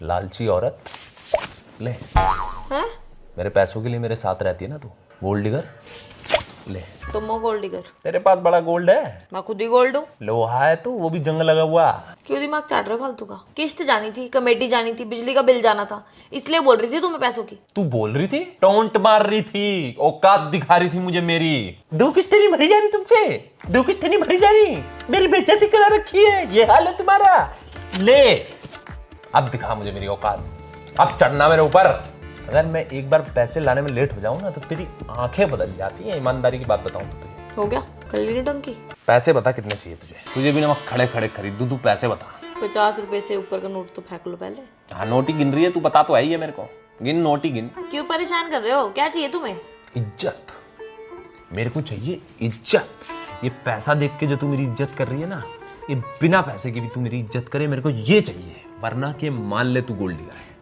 लालची औरत। ले हैं? मेरे पैसों के लिए मेरे साथ रहती है ना तू, गोल्ड डिगर। ले तुम हो गोल्ड डिगर, तेरे पास बड़ा गोल्ड है, मैं खुद ही गोल्ड हूँ। लोहा है तू, वो भी जंग लगा हुआ। क्यों दिमाग चाट रहे हो फालतू का? किस्त जानी थी, कमेटी जानी थी, बिजली का बिल जाना था, इसलिए बोल रही थी तुम्हें पैसों की। तू बोल रही थी, टोंट मार रही थी, औकात दिखा रही थी मुझे मेरी। दो किस्तें नहीं भरी जा रही तुमसे, दो किस्तें नहीं भरी जा रही, मेरी बेइज्जती करा रखी है, ये हाल है तुम्हारा। ले अब दिखा मुझे मेरी औकात, अब चढ़ना मेरे ऊपर। अगर मैं एक बार पैसे लाने में लेट हो जाऊं ना तो तेरी आंखें बदल जाती हैं, ईमानदारी की बात बताऊं तो तुझे। हो गया कर ली टंकी। पैसे बता कितने चाहिए तुझे, तुझे भी ना मैं खड़े खड़े खरीद दूं, तू पैसे बता। 50 रुपए से ऊपर का नोट तो फेंक लो पहले। हाँ नोट ही गिन रही है तू, बता तो आई है मेरे को, गिन नोट ही गिन। क्यों परेशान कर रहे हो? क्या चाहिए तुम्हें? इज्जत, मेरे को चाहिए इज्जत। ये पैसा देख के जो तू मेरी इज्जत कर रही है ना, ये बिना पैसे की भी तू मेरी इज्जत करे, मेरे को ये चाहिए। वरना के मान ले तू गोल्ड डिगर है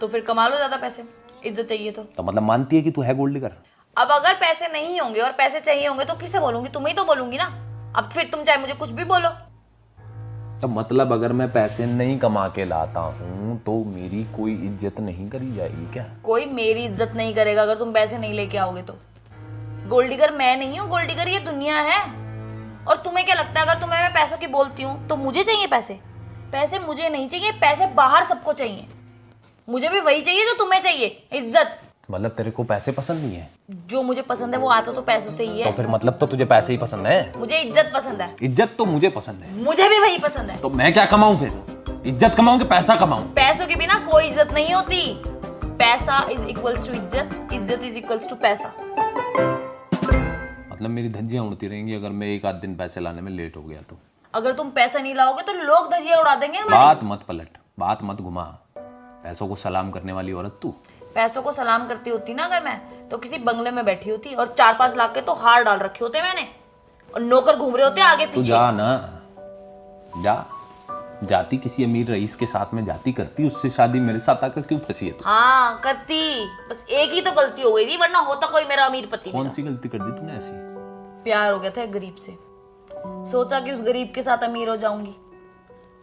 तो फिर कमा लो ज्यादा पैसे, इज्जत चाहिए तो मतलब मानती है कि तू है गोल्ड डिगर। अब अगर पैसे नहीं होंगे और पैसे चाहिए होंगे तो किसे बोलूंगी? तुम्हें ही तो बोलूंगी ना। अब फिर तुम चाहे मुझे कुछ भी बोलो। तो मतलब अगर मैं पैसे नहीं कमा के लाता हूँ तो मेरी कोई इज्जत नहीं करी जाएगी क्या? कोई मेरी इज्जत नहीं करेगा अगर तुम पैसे नहीं लेके आओगे तो। गोल्ड डिगर मैं नहीं हूँ, गोल्ड डिगर ये दुनिया है। और तुम्हें क्या लगता है अगर तुम्हें मैं पैसों की बोलती हूँ तो मुझे चाहिए पैसे? पैसे मुझे नहीं चाहिए, पैसे बाहर सबको चाहिए। मुझे भी वही चाहिए जो तुम्हें चाहिए, इज्जत। मतलब तेरे को पैसे पसंद नहीं है? जो मुझे पसंद है वो आता तो पैसों से ही तो है। फिर मतलब तो तुझे पैसे ही पसंद है? मुझे इज्जत पसंद है। इज्जत तो मुझे पसंद है। मुझे भी वही पसंद है। तो मैं क्या कमाऊं फिर? इज्जत कमाऊं कि पैसा कमाऊं? पैसों के बिना कोई इज्जत नहीं होती। पैसा इज इक्वल्स टू इज्जत, इज्जत इज इक्वल्स टू पैसा। मतलब मेरी धज्जियां उड़ती रहेंगी अगर मैं एक आध दिन पैसे लाने में लेट हो गया तो? अगर तुम पैसा नहीं लाओगे तो लोग धजिया उड़ा देंगे हमारी। बात मत पलट, बात मत घुमा। पैसों को सलाम करने वाली औरत तू। पैसों को सलाम करती होती ना अगर मैं, तो किसी बंगले में बैठी होती और 4-5 लाख के तो हार डाल रखे होते मैंने, और नौकर घूम रहे होते आगे तू पीछे। जा ना, जा। जाती किसी अमीर रईस के साथ में जाती, करती उससे शादी, मेरे साथ आकर क्यों फंसी है तू? हाँ करती, बस एक ही तो गलती हो गई थी, वरना होता कोई मेरा अमीर पति। कौन सी गलती कर दी तूने ऐसी? प्यार हो गया था एक गरीब से, सोचा कि उस गरीब के साथ अमीर हो जाऊंगी,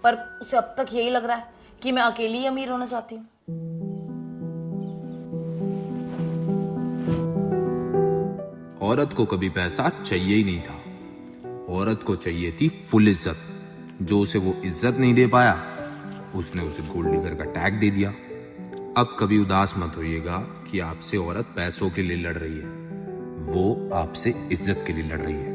पर उसे अब तक यही लग रहा है कि मैं अकेली ही अमीर होना चाहती हूँ। औरत को कभी पैसा चाहिए ही नहीं था। औरत को चाहिए थी फुल इज्जत। जो उसे वो इज्जत नहीं दे पाया, उसने उसे गोल्ड डिगर का टैग दे दिया। अब कभी उदास मत होइएगा कि आपसे औरत पैसों के लिए लड़ रही है, वो आपसे इज्जत के लिए लड़ रही है।